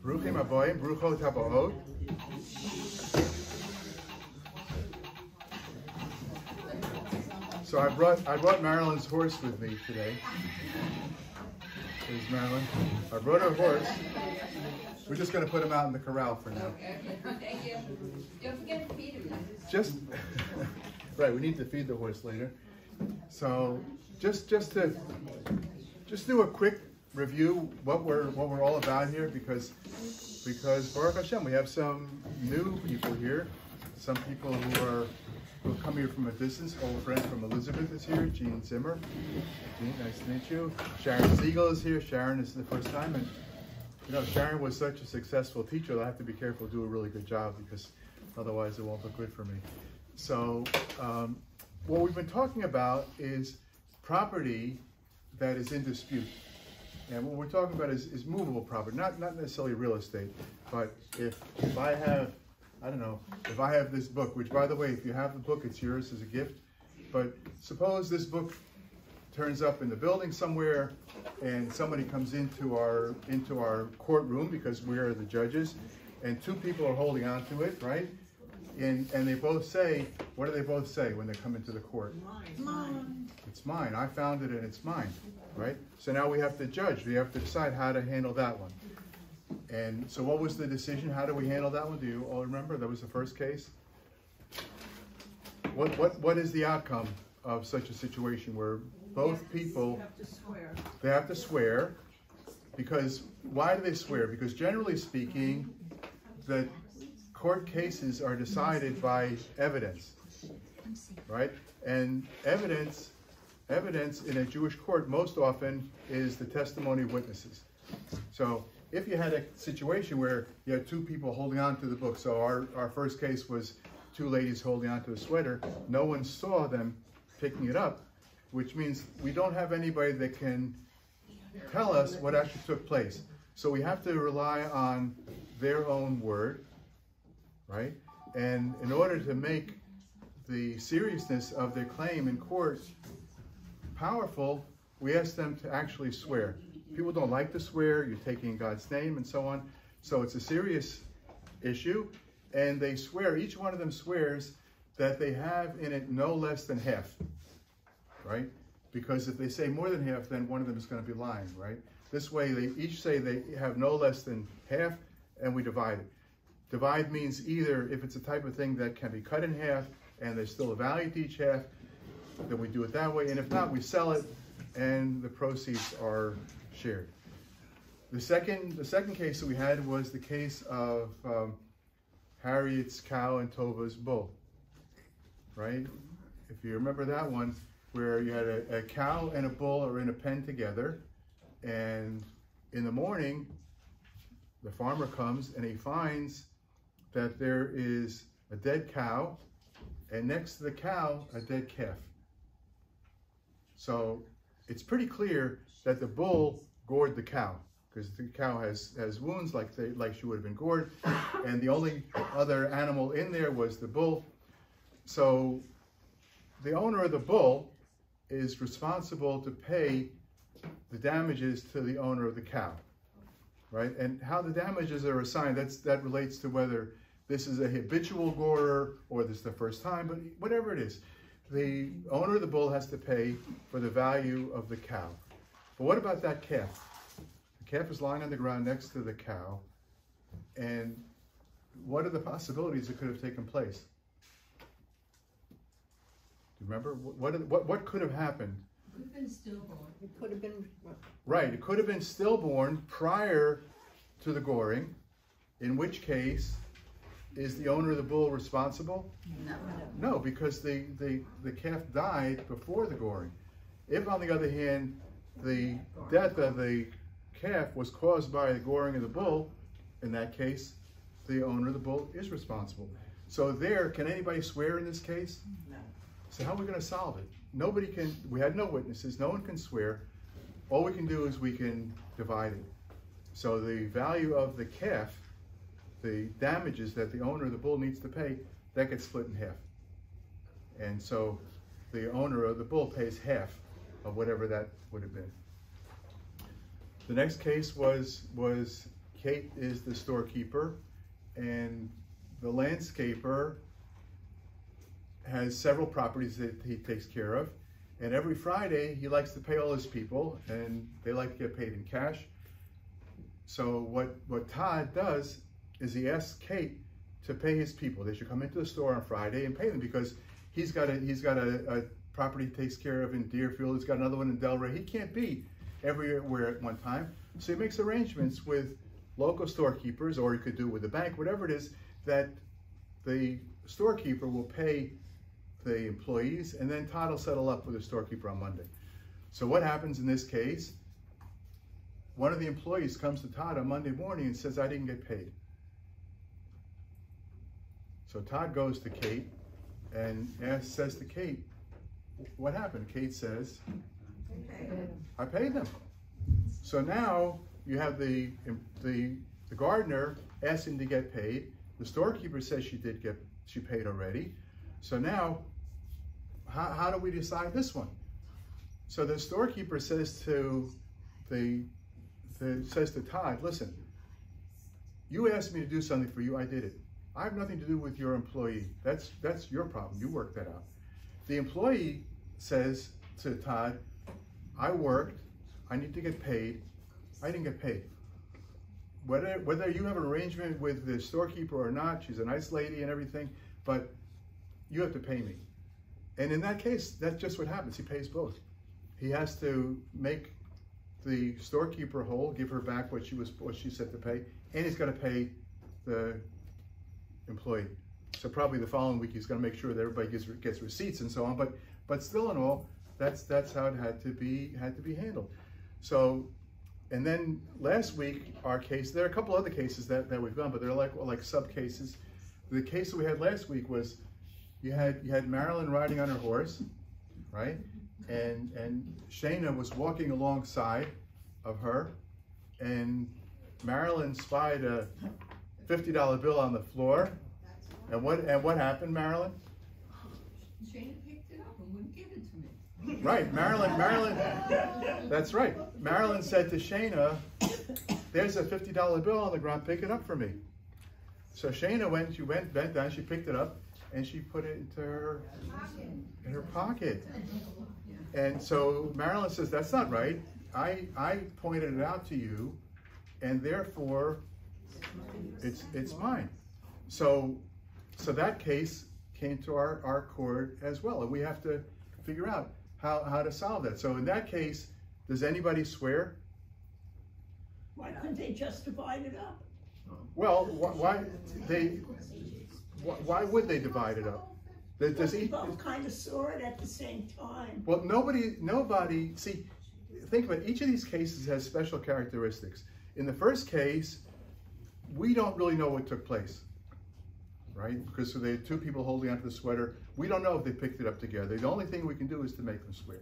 Bruchim Aboyim, Bruchot Habaot. So I brought Marilyn's horse with me today. There's Marilyn. I brought her horse. We're just going to put him out in the corral for now. Okay. Thank you. Don't forget to feed him. Just right. We need to feed the horse later. So just do a quick review what we're all about here because Baruch Hashem, we have some new people here. Some people who come here from a distance. Old friend from Elizabeth is here. Jean Zimmer. Jean, nice to meet you. Sharon Siegel is here. Sharon is the first time, and you know Sharon was such a successful teacher. I have to be careful to do a really good job because otherwise it won't look good for me. So what we've been talking about is property that is in dispute. And what we're talking about is movable property, not necessarily real estate, but if I have, I don't know, if I have this book, which by the way, if you have the book, it's yours as a gift, but suppose this book turns up in the building somewhere and somebody comes into our courtroom because we are the judges and two people are holding on to it, right? And they both say, what do they both say when they come into the court? Mine. It's mine. I found it and it's mine, right? So now we have to judge. We have to decide how to handle that one. And so what was the decision? How do we handle that one? Do you all remember? That was the first case. What is the outcome of such a situation where both people they have to swear because why do they swear? Because generally speaking, the court cases are decided by evidence, right? And evidence in a Jewish court most often is the testimony of witnesses. So if you had a situation where you had two people holding on to the book, so our first case was two ladies holding on to a sweater, no one saw them picking it up, which means we don't have anybody that can tell us what actually took place. So we have to rely on their own word, right? And in order to make the seriousness of their claim in court powerful, we ask them to actually swear. People don't like to swear, you're taking God's name and so on. So it's a serious issue, and they swear, each one of them swears that they have in it no less than half, right? Because if they say more than half, then one of them is going to be lying, right? This way they each say they have no less than half, and we divide it. Divide means either if it's a type of thing that can be cut in half and there's still a value to each half, then we do it that way. And if not, we sell it and the proceeds are shared. The second case that we had was the case of Harriet's cow and Tova's bull, right? If you remember that one, where you had a cow and a bull are in a pen together, and in the morning, the farmer comes and he finds that there is a dead cow, and next to the cow, a dead calf. So it's pretty clear that the bull gored the cow, because the cow has wounds like she would have been gored, and the only other animal in there was the bull. So the owner of the bull is responsible to pay the damages to the owner of the cow, right? And how the damages are assigned, that relates to whether this is a habitual gorer or this is the first time, but whatever it is, the owner of the bull has to pay for the value of the cow. But what about that calf? The calf is lying on the ground next to the cow, and what are the possibilities that could have taken place? Do you remember? What could have happened? It could have been stillborn. It could have been... Right, it could have been stillborn prior to the goring, in which case, is the owner of the bull responsible? No, because the calf died before the goring. If, on the other hand, the death of the calf was caused by the goring of the bull, in that case, the owner of the bull is responsible. So can anybody swear in this case? No. So how are we going to solve it? Nobody can, we had no witnesses, no one can swear. All we can do is we can divide it. So the value of the calf, the damages that the owner of the bull needs to pay, that gets split in half. And so the owner of the bull pays half of whatever that would have been. The next case was Kate is the storekeeper, and the landscaper has several properties that he takes care of. And every Friday, he likes to pay all his people, and they like to get paid in cash. So what Todd does is he asks Kate to pay his people. They should come into the store on Friday and pay them, because he's got a property he takes care of in Deerfield. He's got another one in Delray. He can't be everywhere at one time. So he makes arrangements with local storekeepers, or he could do it with the bank, whatever it is, that the storekeeper will pay the employees, and then Todd will settle up with the storekeeper on Monday. So what happens in this case? One of the employees comes to Todd on Monday morning and says, I didn't get paid. So Todd goes to Kate and says to Kate, what happened? Kate says, I paid them. So now you have the gardener asking to get paid. The storekeeper says she paid already. So now, how do we decide this one? So the storekeeper says to Todd, listen, you asked me to do something for you, I did it. I have nothing to do with your employee. That's your problem. You work that out. The employee says to Todd, I worked, I need to get paid, I didn't get paid. Whether you have an arrangement with the storekeeper or not, she's a nice lady and everything, but you have to pay me. And in that case, that's just what happens. He pays both. He has to make the storekeeper whole, give her back what she said to pay, and he's got to pay the employee. So probably the following week he's going to make sure that everybody gets receipts and so on. But still in all, that's how it had to be handled. So, and then last week our case, there are a couple other cases that we've done, but they're like sub cases. The case that we had last week was you had Marilyn riding on her horse, right? And Shana was walking alongside of her, and Marilyn spied a $50 bill on the floor. And what happened, Marilyn? Shana picked it up and wouldn't give it to me. Right, Marilyn, that's right. Marilyn said to Shana, there's a $50 bill on the ground, pick it up for me. So Shana bent down, she picked it up, and she put it into her pocket. And so Marilyn says, that's not right. I pointed it out to you, and therefore it's mine. So that case came to our court as well, and we have to figure out how to solve that. So in that case, does anybody swear? Why couldn't they just divide it up? Well, why would they divide it up? Because they both kind of saw it at the same time. Well, nobody, see, think about it. Each of these cases has special characteristics. In the first case, we don't really know what took place, right? Because so there are two people holding onto the sweater. We don't know if they picked it up together. The only thing we can do is to make them swear.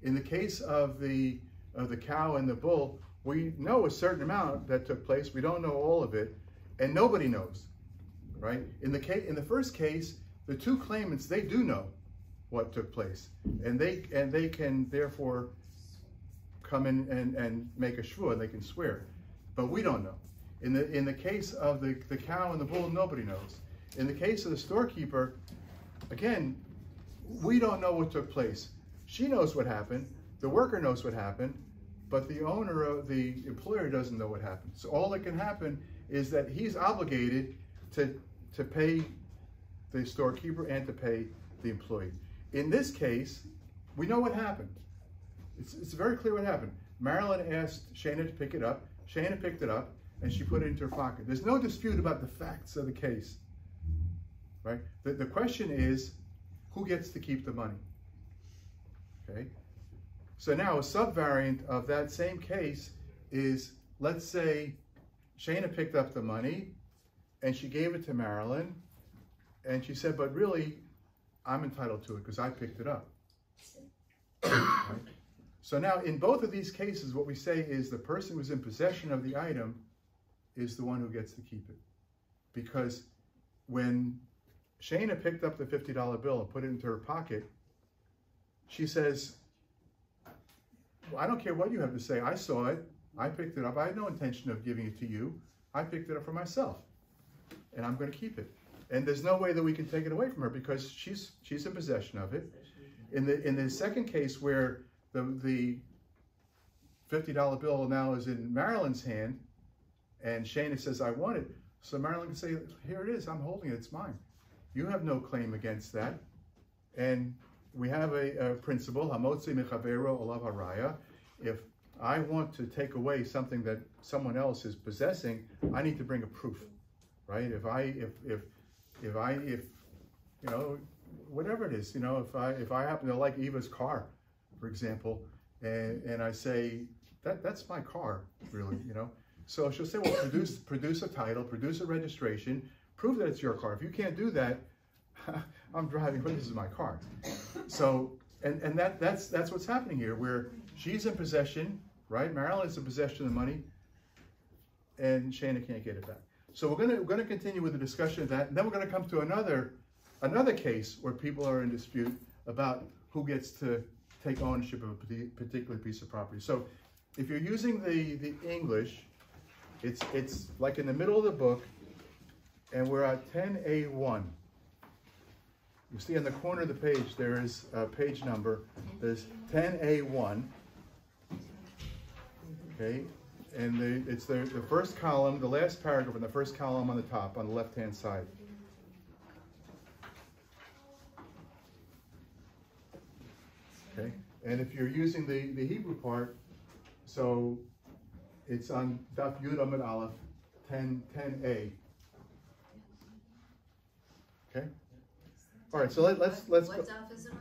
In the case of the cow and the bull, we know a certain amount that took place. We don't know all of it, and nobody knows, right? In the first case, the two claimants, they do know what took place, and they can therefore come in and make a shvuah, and they can swear, but we don't know. In the case of the cow and the bull, nobody knows. In the case of the storekeeper, again, we don't know what took place. She knows what happened, the worker knows what happened, but the owner of the employer doesn't know what happened. So all that can happen is that he's obligated to pay the storekeeper and to pay the employee. In this case, we know what happened. It's very clear what happened. Marilyn asked Shana to pick it up. Shana picked it up, and she put it into her pocket. There's no dispute about the facts of the case, right? The question is, who gets to keep the money? Okay. So now a subvariant of that same case is, let's say Shana picked up the money and she gave it to Marilyn, and she said, but really, I'm entitled to it because I picked it up. Right? So now in both of these cases, what we say is the person who's in possession of the item is the one who gets to keep it. Because when Shana picked up the $50 bill and put it into her pocket, she says, well, I don't care what you have to say. I saw it. I picked it up. I had no intention of giving it to you. I picked it up for myself, and I'm going to keep it. And there's no way that we can take it away from her because she's in possession of it. In the second case where the $50 bill now is in Marilyn's hand, and Shana says, I want it. So Marilyn can say, here it is, I'm holding it, it's mine. You have no claim against that. And we have a principle, Hamotzi Mechavero Olav Haraya. If I want to take away something that someone else is possessing, I need to bring a proof, right? If you know, whatever it is, you know, if I happen to like Eva's car, for example, and I say, that's my car, really, you know. So she'll say, well, produce a title, produce a registration, prove that it's your car. If you can't do that, I'm driving, but this is my car. So, and that's what's happening here, where she's in possession, right? Marilyn's in possession of the money, and Shana can't get it back. So we're gonna continue with the discussion of that, and then we're gonna come to another case where people are in dispute about who gets to take ownership of a particular piece of property. So if you're using the English, it's like in the middle of the book, and we're at 10A1. You see on the corner of the page there is a page number. There's 10A1. Okay, and it's the first column, the last paragraph in the first column on the top, on the left-hand side. Okay, and if you're using the Hebrew part, so it's on Daf Yud Amud Aleph, 10A. Okay. All right. So let's What go. daf is it on?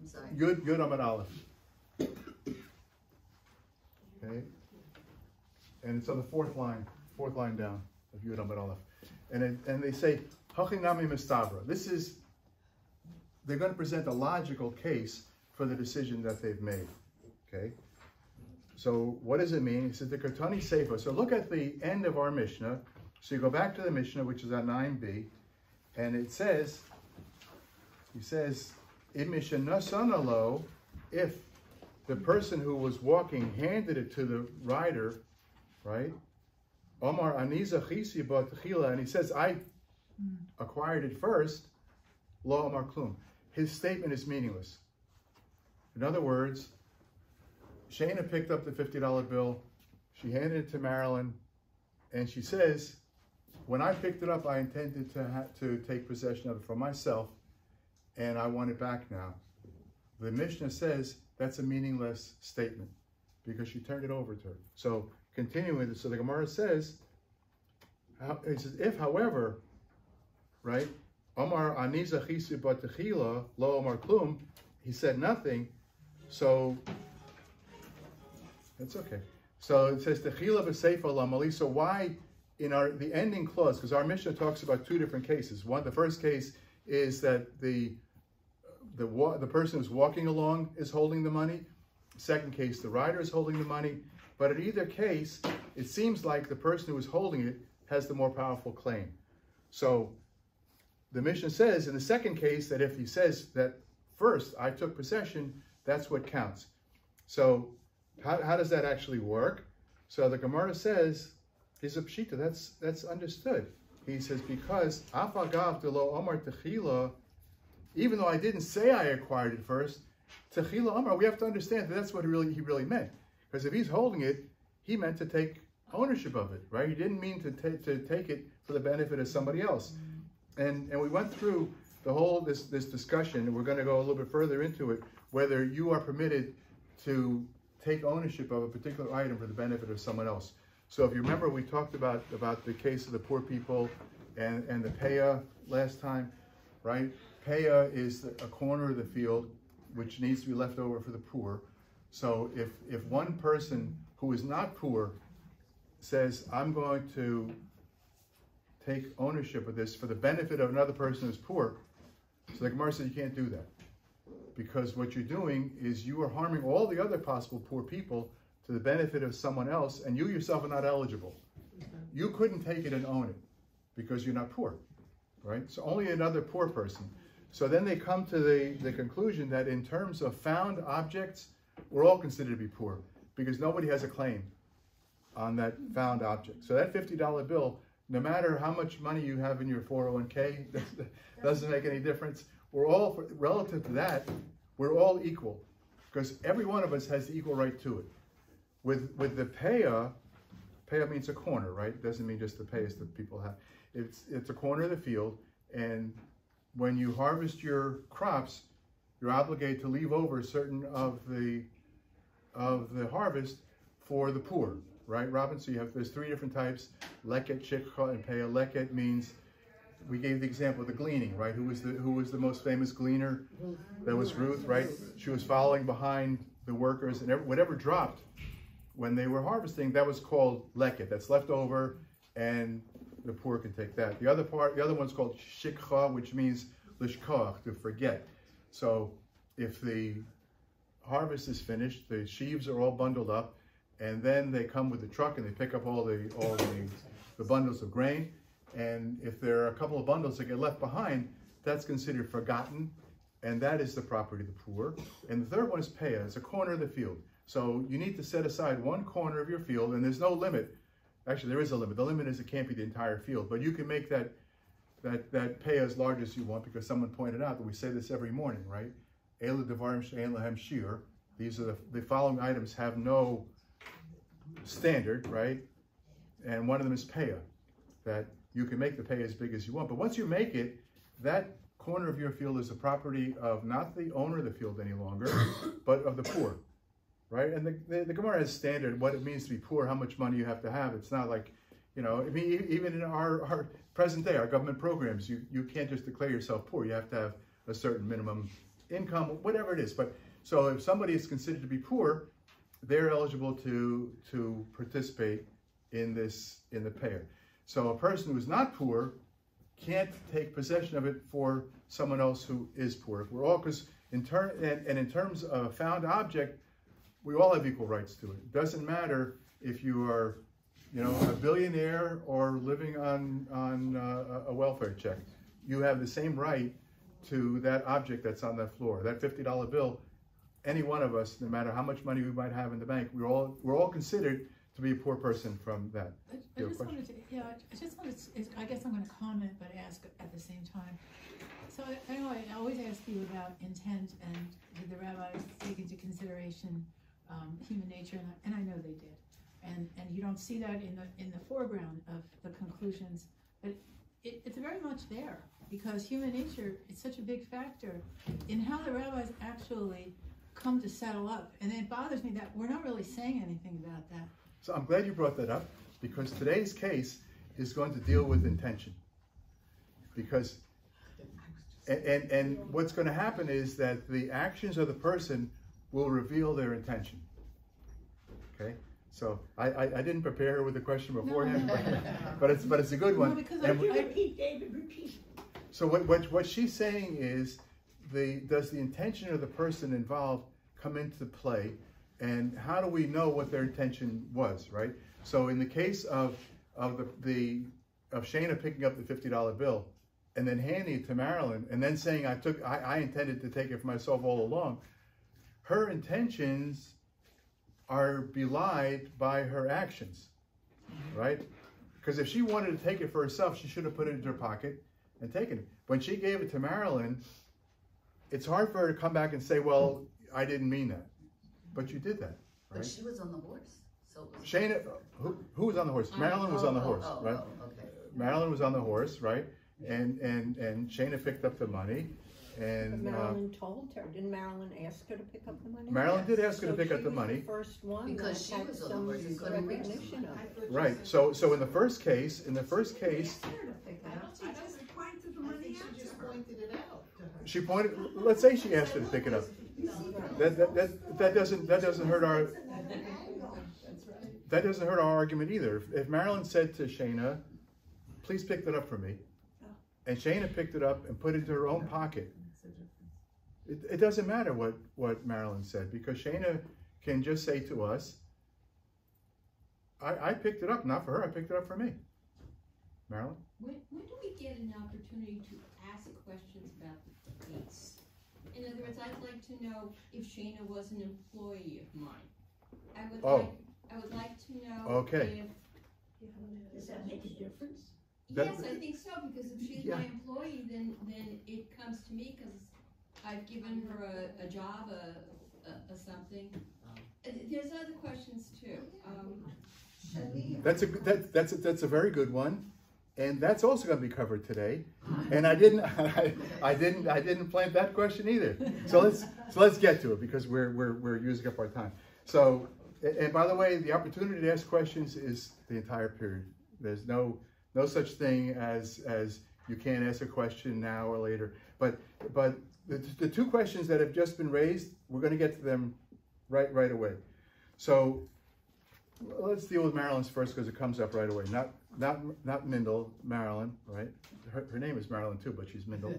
I'm sorry. Yud Amud Aleph. Okay. And it's on the fourth line down of Yud Amud Aleph, and they say Hachinami Mistabra. They're going to present a logical case for the decision that they've made. Okay. So what does it mean? He said the Kartani Seifa. So look at the end of our Mishnah. So you go back to the Mishnah, which is at 9b, and it says, he says, if the person who was walking handed it to the rider, right? Omar Aniza Chisi Batachila, and he says, I acquired it first, Lo Omar Klum. His statement is meaningless. In other words, Shana picked up the $50 bill, she handed it to Marilyn, and she says, when I picked it up, I intended to take possession of it for myself, and I want it back now. The Mishnah says that's a meaningless statement because she turned it over to her. So continuing, so the Gemara says, it says, if, however, right, Omar Aniza Chisi Batachila, Lo Omar Klum, he said nothing, so that's okay. So it says Techila b'Seifa Lamali. So why in the ending clause? Because our Mishnah talks about two different cases. One, the first case is that the person who's walking along is holding the money. Second case, the rider is holding the money. But in either case, it seems like the person who is holding it has the more powerful claim. So the Mishnah says in the second case that if he says that first I took possession, that's what counts. So how does that actually work? So the Gemara says, is a pshita, that's understood. He says, because afagav de lo omar techila, even though I didn't say I acquired it first, techila omar, we have to understand that that's what he really meant. Because if he's holding it, he meant to take ownership of it, right? He didn't mean to take it for the benefit of somebody else. And we went through the whole this discussion, and we're going to go a little bit further into it, whether you are permitted to take ownership of a particular item for the benefit of someone else. So if you remember, we talked about the case of the poor people and the paya last time, right? Paya is a corner of the field which needs to be left over for the poor. So if one person who is not poor says, I'm going to take ownership of this for the benefit of another person who's poor, so the Gemara says you can't do that. Because what you're doing is you are harming all the other possible poor people to the benefit of someone else, and you yourself are not eligible. You couldn't take it and own it because you're not poor, right? So only another poor person. So then they come to the conclusion that in terms of found objects, we're all considered to be poor because nobody has a claim. on that found object. So that $50 bill, no matter how much money you have in your 401k, doesn't make any difference. We're all, relative to that, we're all equal, because every one of us has the equal right to it. With the paya means a corner, right? It doesn't mean just the payas that people have. It's a corner of the field, and when you harvest your crops, you're obligated to leave over certain of the harvest for the poor, right, Robin? So there's 3 different types: leket, shikha, and paya. Leket means, we gave the example of the gleaning, right? Who was the most famous gleaner? That was Ruth, right? She was following behind the workers, and whatever dropped when they were harvesting, that was called leket. That's left over, and the poor can take that. The other one's called shikha, which means lishkach, to forget. So if the harvest is finished, the sheaves are all bundled up, and then they come with the truck and they pick up all the bundles of grain. And if there are a couple of bundles that get left behind, that's considered forgotten, and that is the property of the poor. And the third one is paya. It's a corner of the field. So you need to set aside one corner of your field, and there's no limit. Actually, there is a limit. The limit is it can't be the entire field, but you can make that paya as large as you want, because someone pointed out that we say this every morning, right? Ela devarim she'ein lahem shiur. These are the following items have no standard, right? And one of them is paya, that you can make the paya as big as you want. But once you make it, that corner of your field is the property of not the owner of the field any longer, but of the poor, right? And the Gemara has standard what it means to be poor, how much money you have to have. It's not like, I mean, even in our present day, our government programs, you can't just declare yourself poor. You have to have a certain minimum income, whatever it is. But so if somebody is considered to be poor, they're eligible to participate in the paya. So a person who is not poor can't take possession of it for someone else who is poor. We're all, because in terms of a found object, we all have equal rights to it. It doesn't matter if you are, a billionaire or living on a welfare check. You have the same right to that object that's on that floor. That $50 bill, any one of us, no matter how much money we might have in the bank, we're all considered to be a poor person from that. I just wanted to, I guess I'm going to comment, but ask at the same time. So I know I always ask you about intent, and did the rabbis take into consideration human nature, and I know they did. And you don't see that in the foreground of the conclusions, but it's very much there, because human nature is such a big factor in how the rabbis actually come to settle up. And it bothers me that we're not really saying anything about that. So I'm glad you brought that up, because today's case is going to deal with intention. Because, and what's going to happen is that the actions of the person will reveal their intention. Okay? So I didn't prepare her with a question beforehand, but it's a good one. No, because repeat. So what she's saying is, does the intention of the person involved come into play, and how do we know what their intention was, right? So in the case of Shana picking up the $50 bill and then handing it to Marilyn and then saying I intended to take it for myself all along, her intentions are belied by her actions, right? Because if she wanted to take it for herself, she should have put it into her pocket and taken it. When she gave it to Marilyn, it's hard for her to come back and say, well, I didn't mean that. But you did that, right? But she was on the horse. So Shana, who was on the horse? Marilyn was on the horse, right? Okay. Marilyn was on the horse, right? And Shana picked up the money. And Marilyn told her. Didn't Marilyn ask her to pick up the money? Marilyn did ask her to pick up the She money. was the first one Because that she had was on the some horse and couldn't reach recognition of it. Right. So in the first case, she pointed. Let's say she asked her to pick it up. That doesn't hurt our. That doesn't hurt our argument either. If Marilyn said to Shana, "Please pick that up for me," and Shana picked it up and put it into her own pocket, it doesn't matter what Marilyn said, because Shana can just say to us, I picked it up, not for her, I picked it up for me. Marilyn? When do we get an opportunity to ask questions about the case? In other words, I'd like to know if Shana was an employee of mine. I would like to know Okay. Does that make a difference? That- Yes, I think so, because if she's Yeah. my employee, then it comes to me, cause I've given her a job, a something. There's other questions too, That's a very good one, and that's also going to be covered today. And I didn't plant that question either. So let's get to it because we're using up our time. So, and by the way, the opportunity to ask questions is the entire period. There's no such thing as you can't ask a question now or later. But the two questions that have just been raised, we're going to get to them right away. So let's deal with Marilyn's first because it comes up right away. Not Mindel, Marilyn, right? Her name is Marilyn too, but she's Mindel.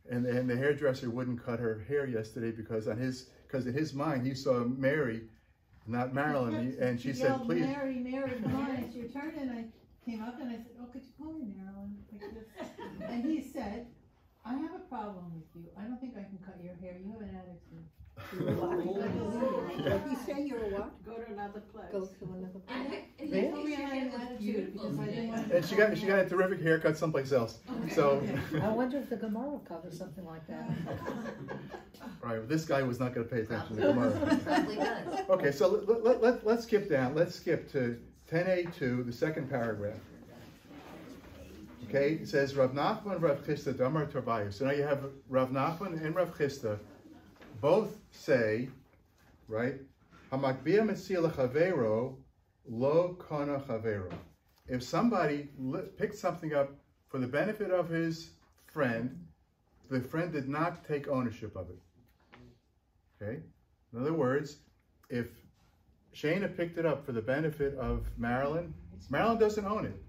And the hairdresser wouldn't cut her hair yesterday because in his mind he saw Mary, not Marilyn, and she said, yelled, "Please." Mary, come on, it's your turn. And I came up and I said, oh, could you call me Marilyn? Like this. And he said, I have a problem with you. I don't think I can cut your hair. You have an attitude. What you say, you're a what? Go to another place. Go to another place. and They that told me I picture had an was attitude beautiful because I today. didn't want to. And she got a terrific haircut someplace else. Okay. So, I wonder if the Gemara covers something like that. all right, this guy was not going to pay attention to the Gemara. Probably does. Okay, so let's skip down. Let's skip to 10a2, the second paragraph. Okay, it says Rav Nachman, Rav Chisda, Damar Torbayu. So now you have Rav Nachman and Rav Chisda both say, right? Hamakbia metzia lechavero lo kana chavero. If somebody picked something up for the benefit of his friend, the friend did not take ownership of it. Okay? In other words, if Shana picked it up for the benefit of Marilyn, Marilyn doesn't own it.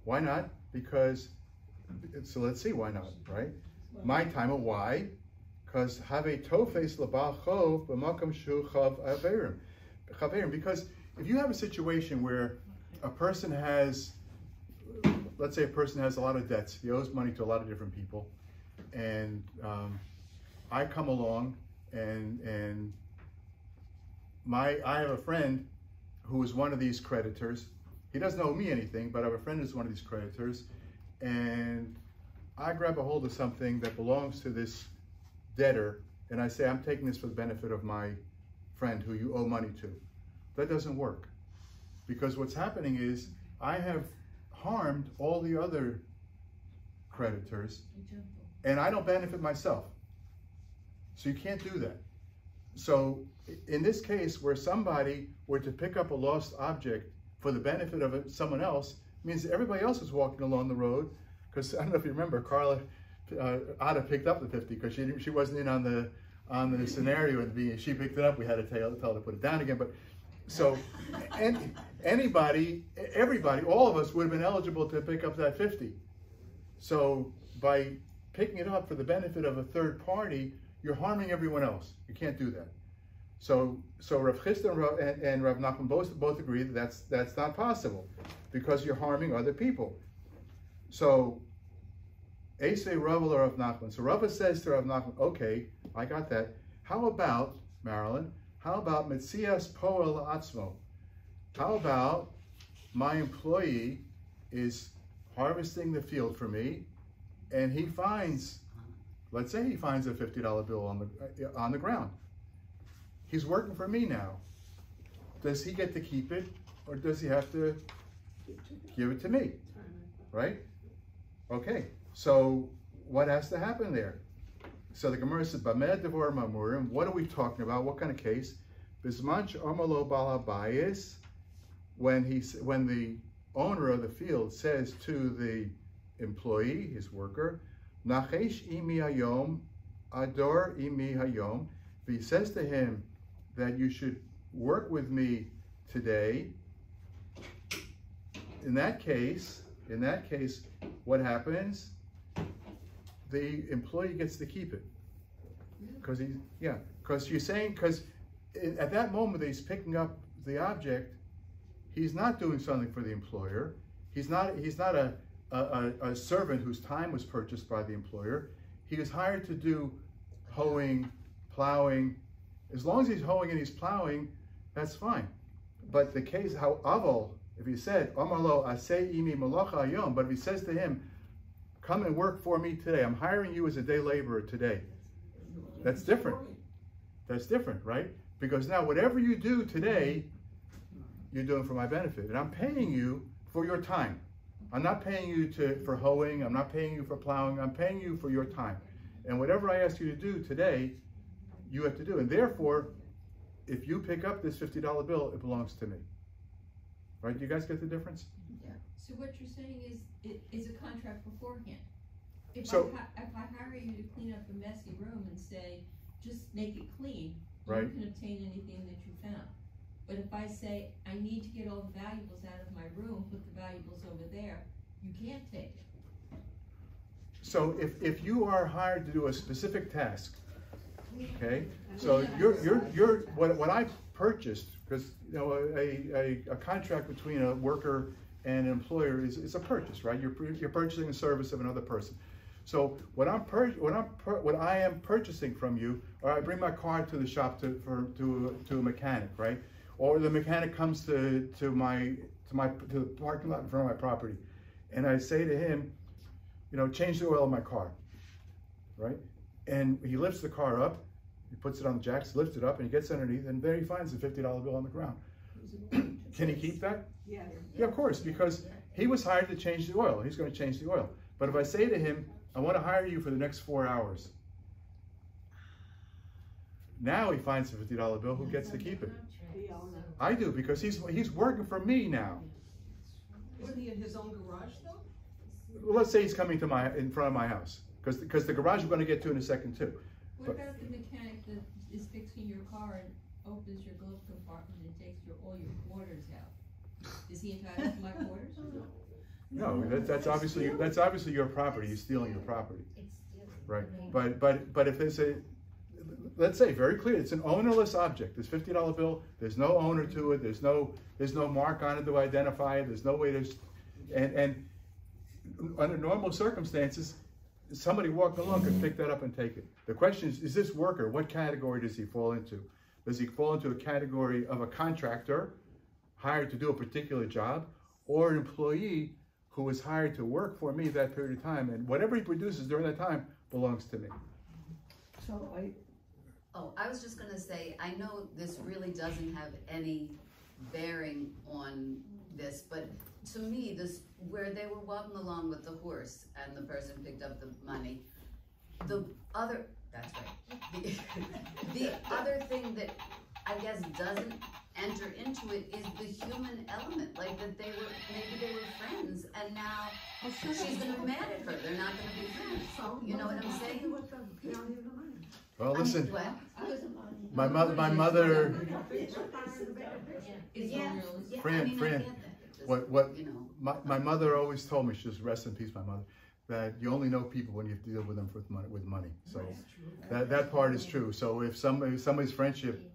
Why not? Because, so let's see why not, right? My time, why? Because have a tofes labal chov b'makam shu chav averim. Because if you have a situation where a person has, let's say a person has a lot of debts, he owes money to a lot of different people, and I come along and I have a friend who is one of these creditors. He doesn't owe me anything, but I have a friend who's one of these creditors, and I grab a hold of something that belongs to this debtor, and I say, I'm taking this for the benefit of my friend who you owe money to. That doesn't work, because what's happening is I have harmed all the other creditors, and I don't benefit myself. So you can't do that. So in this case, where somebody were to pick up a lost object for the benefit of someone else, means everybody else is walking along the road. Because I don't know if you remember, Carla Ada picked up the 50 because she wasn't in on the scenario at the beginning. She picked it up. We had to tell her to put it down again. But so everybody, all of us would have been eligible to pick up that 50. So by picking it up for the benefit of a third party, you're harming everyone else. You can't do that. So Rav Chisda and Rav Nachman both agree that that's not possible because you're harming other people. So Esei Rav or Rav Nachman. So Rav says to Rav Nachman, okay, I got that. How about, Marilyn, how about Metzias Poel Atzmo? How about my employee is harvesting the field for me, and he finds, let's say he finds a $50 bill on the ground. He's working for me now. Does he get to keep it, or does he have to give it to me? Right? Okay. So what has to happen there? So the Gemara says, "Bamed devor mamurim." What are we talking about? What kind of case? Bismanch omalo balabayis. When the owner of the field says to the employee, his worker, "Nachesh imi hayom, ador imi hayom." He says to him that you should work with me today. In that case, what happens? The employee gets to keep it. Because you're saying, because at that moment that he's picking up the object, he's not doing something for the employer. He's not a servant whose time was purchased by the employer. He was hired to do hoeing, plowing. As long as he's hoeing and he's plowing, that's fine. But the case, how aval, if he said, Amalo aseh imi malacha hayom, but if he says to him, come and work for me today, I'm hiring you as a day laborer today. That's different. That's different, right? Because now whatever you do today, you're doing for my benefit. And I'm paying you for your time. I'm not paying you for hoeing, I'm not paying you for plowing, I'm paying you for your time. And whatever I ask you to do today, you have to do. And therefore, if you pick up this $50 bill, it belongs to me. Right? You guys get the difference? So what you're saying is, it is a contract beforehand. If So- if I hire you to clean up a messy room and say, just make it clean, Right. you can obtain anything that you found. But if I say, I need to get all the valuables out of my room, put the valuables over there, you can't take it. So if you are hired to do a specific task, okay, so you're what I purchased, because you know a contract between a worker and an employer is a purchase, right? You're purchasing a service of another person. So what I am purchasing from you, or I bring my car to the shop to a mechanic, right? Or the mechanic comes to the parking lot in front of my property, and I say to him, you know, change the oil in my car, right? And he lifts the car up, he puts it on the jacks, lifts it up, and he gets underneath, and there he finds the $50 bill on the ground. Can he keep that? Yeah. Yeah, of course, because he was hired to change the oil. He's going to change the oil. But if I say to him, I want to hire you for the next 4 hours, now he finds the $50 bill. Who gets to keep it? The owner. I do, because he's working for me now. Isn't he in his own garage though? Well, let's say he's coming to in front of my house, because the garage we're going to get to in a second too. What But- about the mechanic that is fixing your car and opens your glove compartment and takes all your quarters out? Is he entitled to my quarters? No, that's obviously your property. He's stealing your property, right? But if it's let's say very clear, it's an ownerless object. This $50 bill, there's no owner to it. There's no mark on it to identify it. There's no way to, and under normal circumstances, somebody walking along could pick that up and take it. The question is this worker, what category does he fall into? Does he fall into a category of a contractor hired to do a particular job, or an employee who is hired to work for me that period of time, and whatever he produces during that time belongs to me? So Oh, I was just gonna say, I know this really doesn't have any bearing on this, but to me, where they were walking along with the horse and the person picked up the money, that's right. The other thing that I guess doesn't enter into it is the human element, like that maybe they were friends, and now she's gonna be mad at her, they're not gonna be friends, you know what I'm saying? Well, listen, What? my mother, Is Yeah, ownerless. yeah, Fran, I mean, I Fran, get that. Just, what you know. my mother always told me, she was rest in peace, my mother, that you only know people when you deal with them with money. So that part is true. So if somebody's friendship,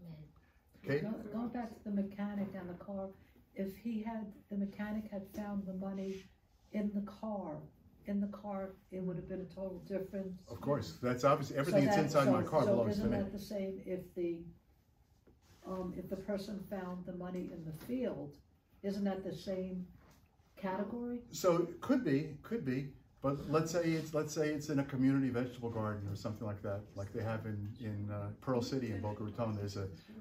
okay, Going back to the mechanic and the car, if the mechanic had found the money in the car, it would have been a total difference. of course, that's obviously everything that's inside my car belongs to So me. isn't that the same if the person found the money in the field, isn't that the same category? So it could be, but let's say it's in a community vegetable garden or something like that, like they have in Pearl City in Boca Raton.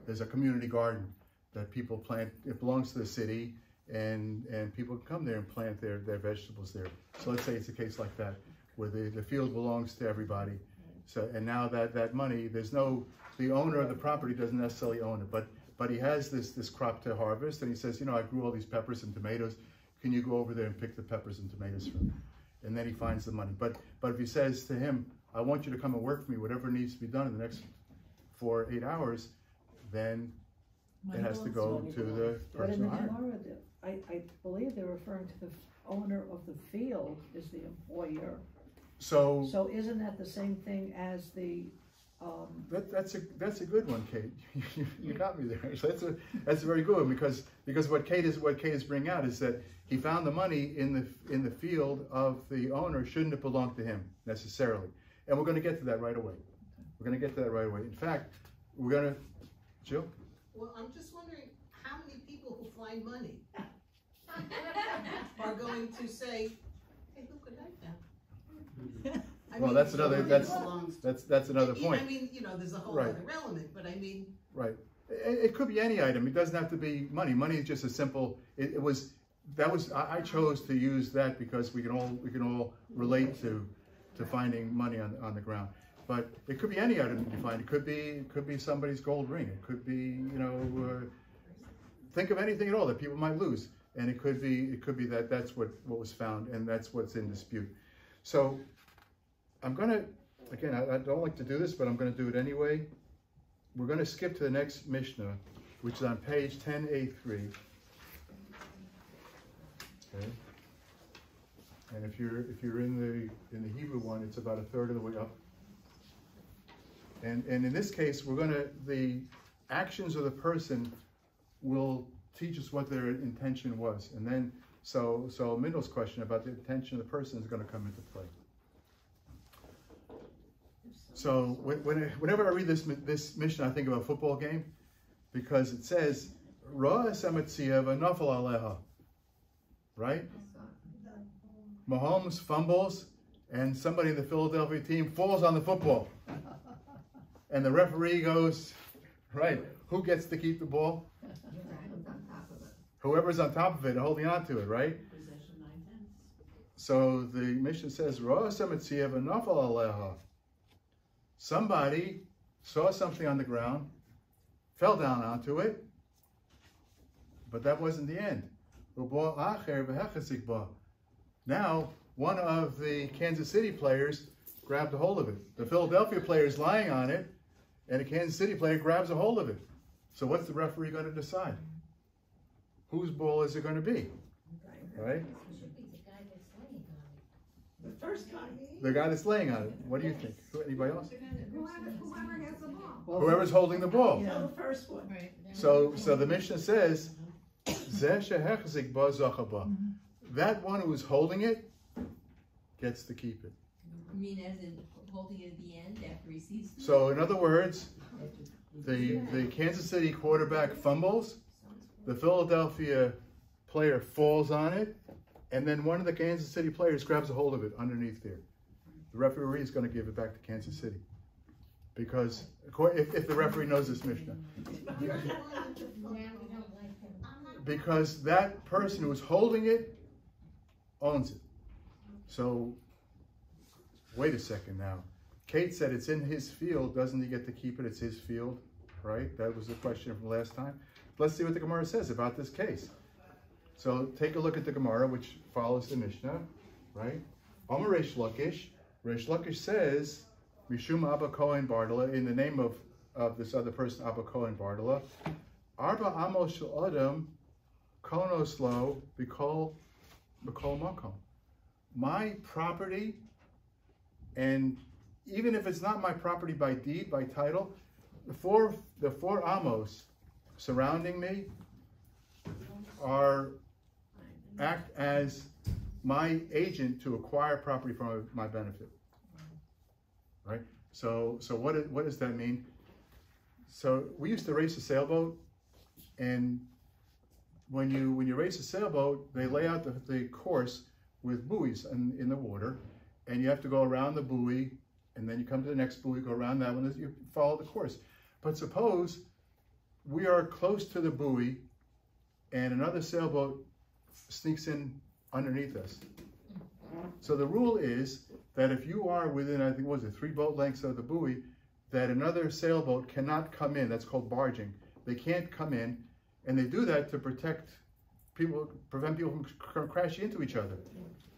There's a community garden that people plant. It belongs to the city, and people come there and plant their vegetables there. So let's say it's a case like that, where the field belongs to everybody. So, and now that money, the owner of the property doesn't necessarily own it, but he has this crop to harvest, and he says, you know, I grew all these peppers and tomatoes. Can you go over there and pick the peppers and tomatoes for me? And then he finds the money. But if he says to him, I want you to come and work for me, whatever needs to be done in the next 4 or 8 hours, then it has to go to the But in person the hired. Gemara, I believe they're referring to the owner of the field is the employer. So So isn't that the same thing as the, that's a good one, Kate. You got me there. So that's a very good one, because what Kate is bringing out is that he found the money in the field of the owner. Shouldn't have belonged to him necessarily, and we're going to get to that right away. In fact, we're going to, Jill. Well, I'm just wondering how many people who find money. Are going to say, hey, look what I found. I Well, mean, that's another, it that's belongs another Yeah, point. I mean, you know, there's a whole Right. other element, but I mean, Right. It could be any item. It doesn't have to be money. Money is just a simple. I chose to use that because we can all relate to finding money on the ground. But it could be any item that you find. It could be somebody's gold ring. It could be think of anything at all that people might lose, and it could be that's what was found, and that's what's in dispute. So I'm gonna again. I don't like to do this, but I'm gonna do it anyway. We're going to skip to the next Mishnah, which is on page 10a3. Okay. And if you're in the Hebrew one, it's about a third of the way up. And in this case, the actions of the person will teach us what their intention was, and then so Mindel's question about the intention of the person is going to come into play. So whenever I read this Mishnah, I think of a football game, because it says Ra Samatzia v'nafal aleha, right? Mahomes fumbles, and somebody in the Philadelphia team falls on the football, and the referee goes, right? Who gets to keep the ball? Whoever's on top of it, holding on to it, right? So the Mishnah says Ra Samatzia v'nafal aleha. Somebody saw something on the ground, fell down onto it, but that wasn't the end. Now, one of the Kansas City players grabbed a hold of it. The Philadelphia player is lying on it, and the Kansas City player grabs a hold of it. So what's the referee going to decide? Whose ball is it going to be? Right? The first guy. The guy that's laying on it. What do you think? Anybody else? whoever has the ball. Whoever's holding the ball. No, the first one. Right. So the Mishnah says, Zeh shehechzik ba zacha ba. That one who's holding it gets to keep it. You mean as in holding it at the end after he sees it? So in other words, the Kansas City quarterback fumbles, the Philadelphia player falls on it, and then one of the Kansas City players grabs a hold of it underneath there. The referee is going to give it back to Kansas City. Because if the referee knows this Mishnah. Because that person who's holding it owns it. So, wait a second now. Kate said it's in his field. Doesn't he get to keep it? It's his field, right? That was the question from last time. Let's see what the Gemara says about this case. So take a look at the Gemara, which follows the Mishnah, right? Omer Reish Lakish. Reish Lakish says, Mishum Abba Kohen Bardala, in the name of this other person, Abba Kohen Bardala, Arba Amos Shel Adam Konos Lo B'Kol Makom. My property, and even if it's not my property by deed, by title, the four amos surrounding me act as my agent to acquire property for my benefit. Right? So what does that mean? So we used to race a sailboat, and when you race a sailboat, they lay out the course with buoys in the water, and you have to go around the buoy, and then you come to the next buoy, go around that one, you follow the course. But suppose we are close to the buoy, and another sailboat sneaks in underneath us. So the rule is that if you are within, I think, 3 boat lengths of the buoy, that another sailboat cannot come in. That's called barging. They can't come in, and they do that to prevent people from crashing into each other.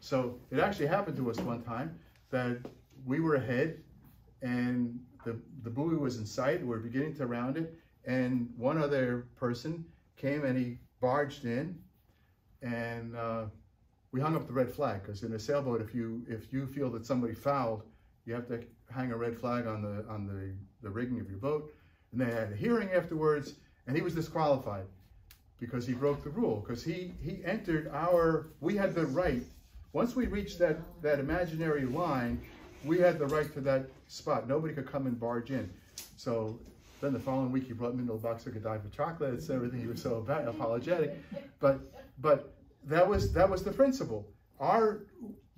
So it actually happened to us one time that we were ahead, and the buoy was in sight. We were beginning to round it, and one other person came and he barged in, and we hung up the red flag, because in a sailboat, if you feel that somebody fouled, you have to hang a red flag on the rigging of your boat. And they had a hearing afterwards, and he was disqualified because he broke the rule, because he entered we had the right, once we reached that imaginary line, we had the right to that spot. Nobody could come and barge in. So Then the following week he brought me a box of Godiva chocolates and everything. He was so apologetic, but that was the principle.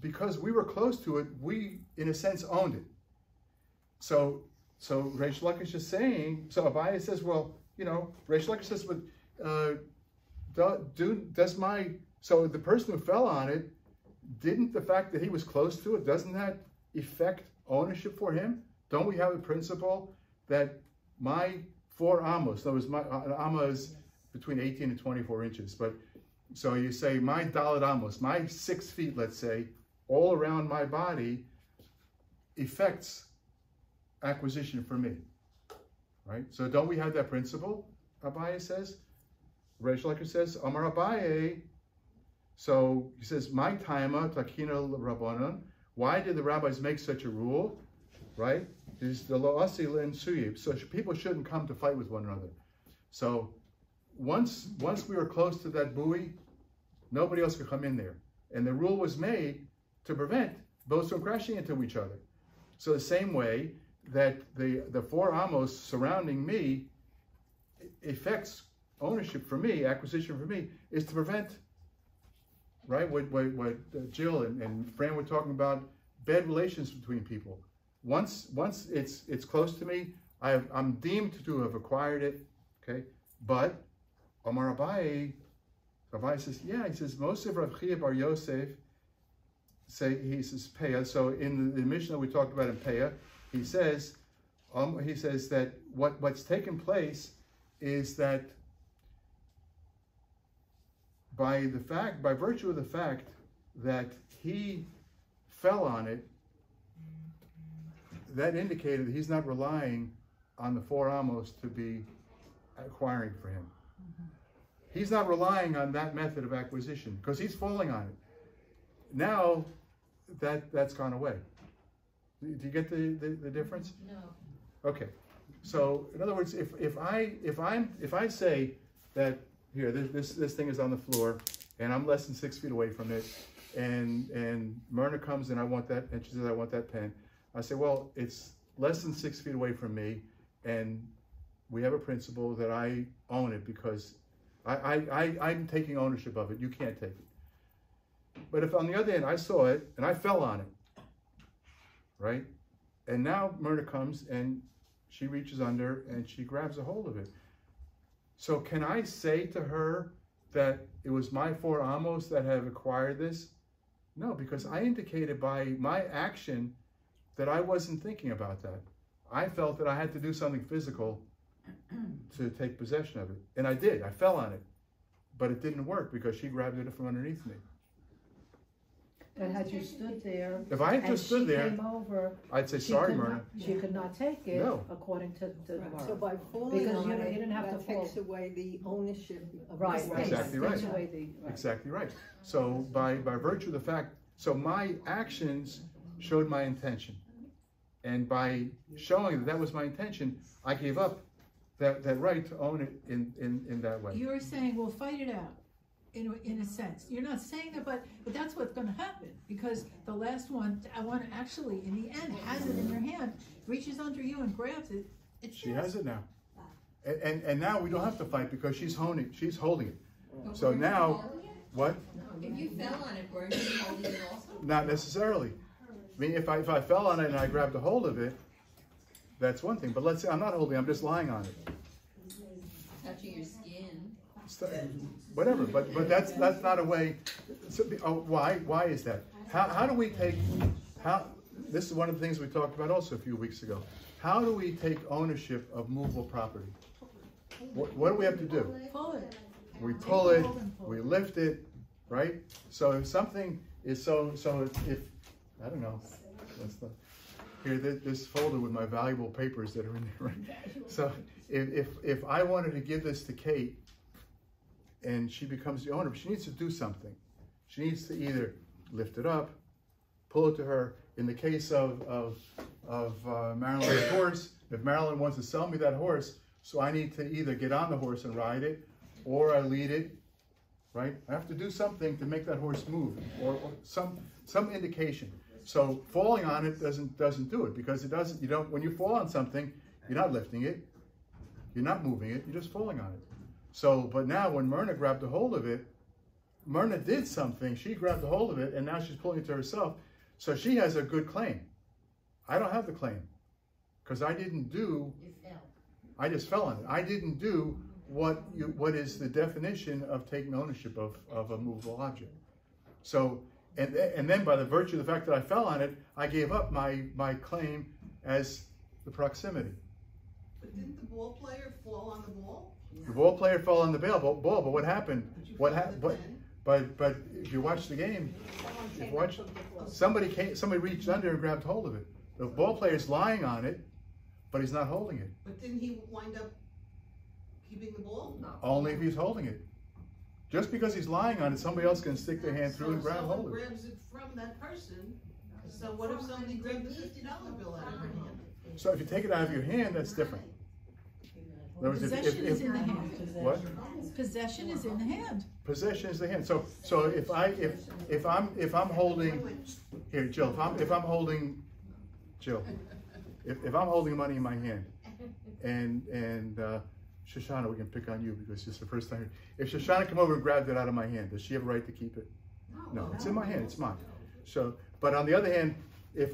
Because we were close to it, we in a sense owned it. So Reish Lakish is saying. So Abaye says, well, Reish Lakish says, but so the person who fell on it, didn't the fact that he was close to it, doesn't that affect ownership for him? Don't we have a principle that my 4 amos, in other words, my amma is between 18 and 24 inches, but so you say my dalet amos, my 6 feet, let's say, all around my body affects acquisition for me, right? So don't we have that principle? Abaye says. Reish Lakish says, Amar Abaye. So he says, my taima takina rabbanon. Why did the rabbis make such a rule? Right? Is the lo asil and suyib. So people shouldn't come to fight with one another. So once we were close to that buoy, nobody else could come in there. And the rule was made to prevent boats from crashing into each other. So the same way that the 4 amos surrounding me affects ownership for me, acquisition for me, is to prevent, right, what Jill and Fran were talking about, bad relations between people. Once it's close to me, I'm deemed to have acquired it, okay? But Amar Abaye says, yeah, he says, most of Rav Chia Bar Yosef he says Peah. So in the Mishnah we talked about in Peah, he says that what's taken place is that by virtue of the fact that he fell on it, that indicated that he's not relying on the 4 amos to be acquiring for him. He's not relying on that method of acquisition because he's falling on it. Now that's gone away. Do you get the difference? No. Okay. So in other words, if I say that here this thing is on the floor and I'm less than 6 feet away from it, and Myrna comes and I want that, and she says I want that pen. I say, well, it's less than 6 feet away from me, and we have a principle that I own it because I'm taking ownership of it. You can't take it. But if on the other hand I saw it and I fell on it, right? And now Myrna comes and she reaches under and she grabs a hold of it. So can I say to her that it was my 4 amos that have acquired this? No, because I indicated by my action that I wasn't thinking about that. I felt that I had to do something physical to take possession of it. And I did. I fell on it. But it didn't work because she grabbed it from underneath me. And had you stood there, If I had just stood there, came over, I'd say, she sorry, could Myrna. she could not take it No. according to the Right, law. so by falling Because on you it, didn't have that to fall. takes away the ownership of Right, the right. space. Exactly right. Takes away the, right. Exactly right. So by virtue of the fact, so my actions showed my intention. And by showing that was my intention, I gave up that right to own it in that way. You're saying, well, fight it out, in a sense. You're not saying that, but that's what's gonna happen, because the last one, I want to actually, in the end, has it in her hand, reaches under you and grabs it. She has it now. And now we don't have to fight because she's holding it. But So weren't you now, holding it? what? If you fell on it, weren't you holding it also? Not necessarily. I mean, if I fell on it and I grabbed a hold of it, that's one thing. But let's say I'm not holding it, I'm just lying on it. Touching your skin. Whatever, but that's not a way. So, why is that? How do we take? This is one of the things we talked about also a few weeks ago. How do we take ownership of movable property? What do we have to do? Pull it. We pull it, we lift it, right? So if something is if I don't know, here this folder with my valuable papers that are in there, right? So if I wanted to give this to Kate, and she becomes the owner, she needs to do something. She needs to either lift it up, pull it to her. In the case of Marilyn's horse, if Marilyn wants to sell me that horse, so I need to either get on the horse and ride it, or I lead it, right? I have to do something to make that horse move, or some indication. So falling on it doesn't do it, because it doesn't. You don't. When you fall on something, you're not lifting it. You're not moving it, you're just falling on it. So, but now when Myrna grabbed a hold of it, Myrna did something, she grabbed a hold of it, and now she's pulling it to herself. So she has a good claim. I don't have the claim, because I didn't do, I just fell on it. I didn't do what is the definition of taking ownership of a movable object. So, and then by the virtue of the fact that I fell on it, I gave up my claim as the proximity. But didn't the ball player fall on the ball? The ball player fell on the ball, but what happened? But you What fell happened? on the But if you watch the game, if you watch, somebody reached under and grabbed hold of it. The ball player's lying on it, but he's not holding it. But didn't he wind up keeping the ball? No. Only if he's holding it. Just because he's lying on it, somebody else can stick their hand through and grab hold Someone of it. grabs it from that person, so what if somebody grabbed the $50 bill out of her hand? So if you take it out of your hand, that's different. In other words, Possession is in the hand. what? Possession is in the hand. Possession is the hand. So if I'm holding here, Jill, if I'm holding money in my hand, and Shoshana, we can pick on you because it's the first time. If Shoshana come over and grabbed it out of my hand, does she have a right to keep it? No, it's in my hand. It's mine. So, but on the other hand, if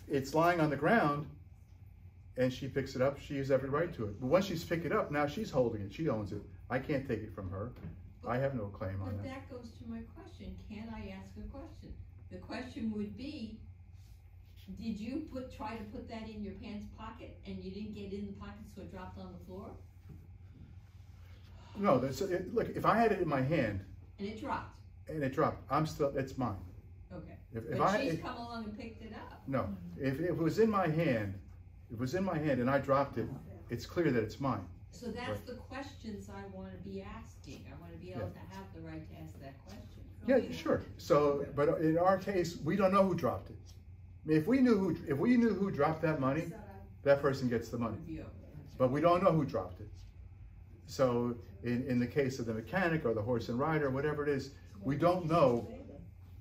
it's lying on the ground and she picks it up, she has every right to it. But once she's picked it up, now she's holding it. She owns it. I can't take it from her. I have no claim on But that. that goes to my question. Can I ask a question? The question would be, did you try to put that in your pants pocket and you didn't get it in the pocket so it dropped on the floor? No, look, if I had it in my hand And it dropped? and it dropped, it's mine. Okay. If But she's come along and picked it up. No, if it was in my hand, and I dropped it, it's clear that it's mine. So that's the questions I wanna be asking. I wanna be able to have the right to ask that question. Yeah, sure. So, but in our case, we don't know who dropped it. I mean, if we knew who dropped that money, that person gets the money. Would be okay. But we don't know who dropped it. So in the case of the mechanic or the horse and rider, whatever it is, we don't know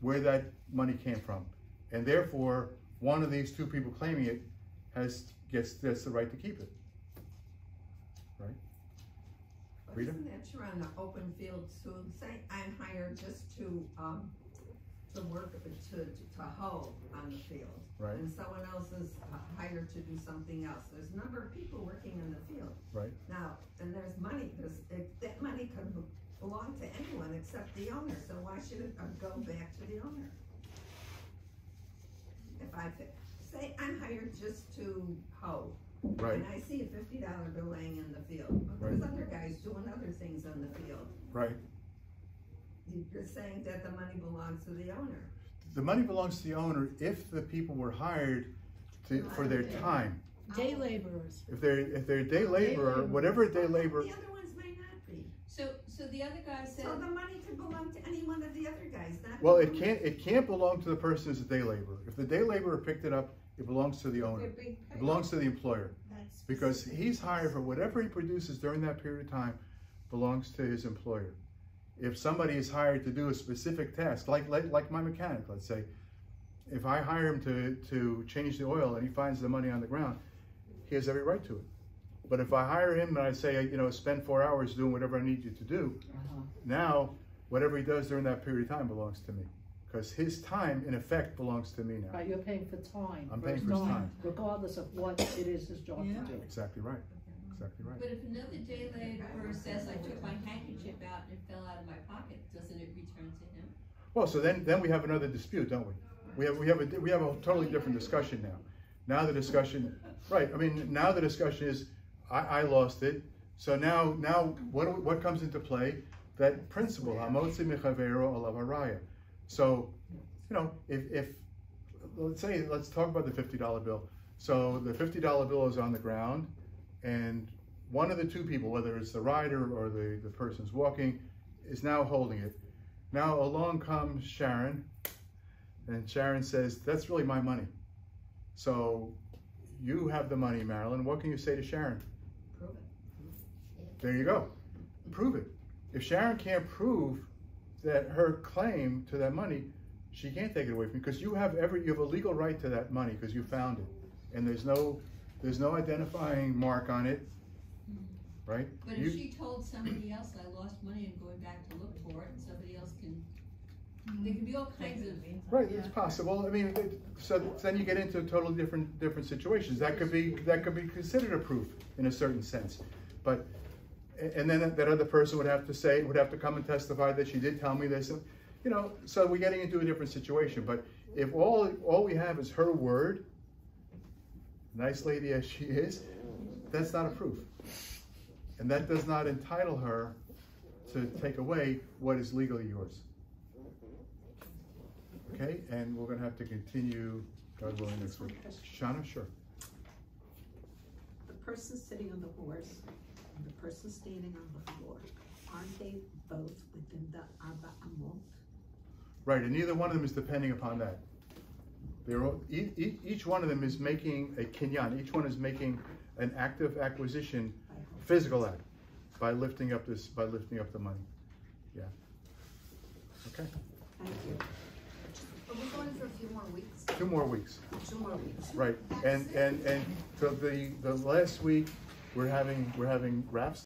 where that money came from. And therefore, one of these two people claiming it gets the right to keep it. Right? But Rita? isn't that true on the open field too? Say I'm hired just to work, to hoe on the field. Right. And someone else is hired to do something else. There's a number of people working in the field. Right. Now, and there's money, that money could belong to anyone except the owner, so why should it go back to the owner? If I say I'm hired just to hoe. Right. And I see a $50 bill laying in the field, but there's other guys doing other things in the field. Right. You're saying that the money belongs to the owner. The money belongs to the owner if the people were hired for their time. Day laborers. If they're day laborer, whatever day labor. The other ones may not be. So the other guy said. So the money could belong to any one of the other guys, not. Well, the it can't belong to the person who's a day laborer. If the day laborer picked it up, it belongs to the owner. It belongs to the employer. Because he's hired for whatever he produces during that period of time belongs to his employer. If somebody is hired to do a specific task, like my mechanic, let's say, if I hire him to change the oil and he finds the money on the ground, he has every right to it. But if I hire him and I say, spend 4 hours doing whatever I need you to do, now whatever he does during that period of time belongs to me. Because his time, in effect, belongs to me now. Right, you're paying for time. I'm paying for his time. Regardless of what it is his job to do. Exactly right. Exactly right. But if another day laborer says, I took my handkerchief out and it fell out of my pocket, doesn't it return to him? Well, so then we have another dispute, don't we? We have a totally different discussion now. Now the discussion, right? I mean, now the discussion is, I lost it. So now what comes into play? That principle, hamotzi mechavero alav haraya. So, if let's talk about the $50 bill. So the $50 bill is on the ground, and one of the two people, whether it's the rider or the person's walking, is now holding it. Now along comes Sharon, and Sharon says, that's really my money. So you have the money, Marilyn. What can you say to Sharon? Prove it. There you go. Prove it. If Sharon can't prove that her claim to that money, she can't take it away from you, because you have a legal right to that money because you found it, and there's no identifying mark on it. right? But You- if she told somebody else, I lost money and going back to look for it, and somebody else can, there can be all kinds of. Right, it's possible. I mean, so then you get into totally different situations. That could be considered a proof in a certain sense. But and then that other person would have to come and testify that she did tell me this. And, you know, so we're getting into a different situation. But if all we have is her word, nice lady as she is, that's not a proof. And that does not entitle her to take away what is legally yours. Okay, and we're going to have to continue, God willing, next week. Shauna, sure. The person sitting on the horse and the person standing on the floor, aren't they both within the Arba Amot? Right, and neither one of them is depending upon that. They're all, each one of them is making a kinyan. Each one is making an active acquisition, physical act, by lifting up the money. Yeah. Okay. Thank you. Are we going for a few more weeks? 2 more weeks. 2 more weeks. Right, and so the last week we're having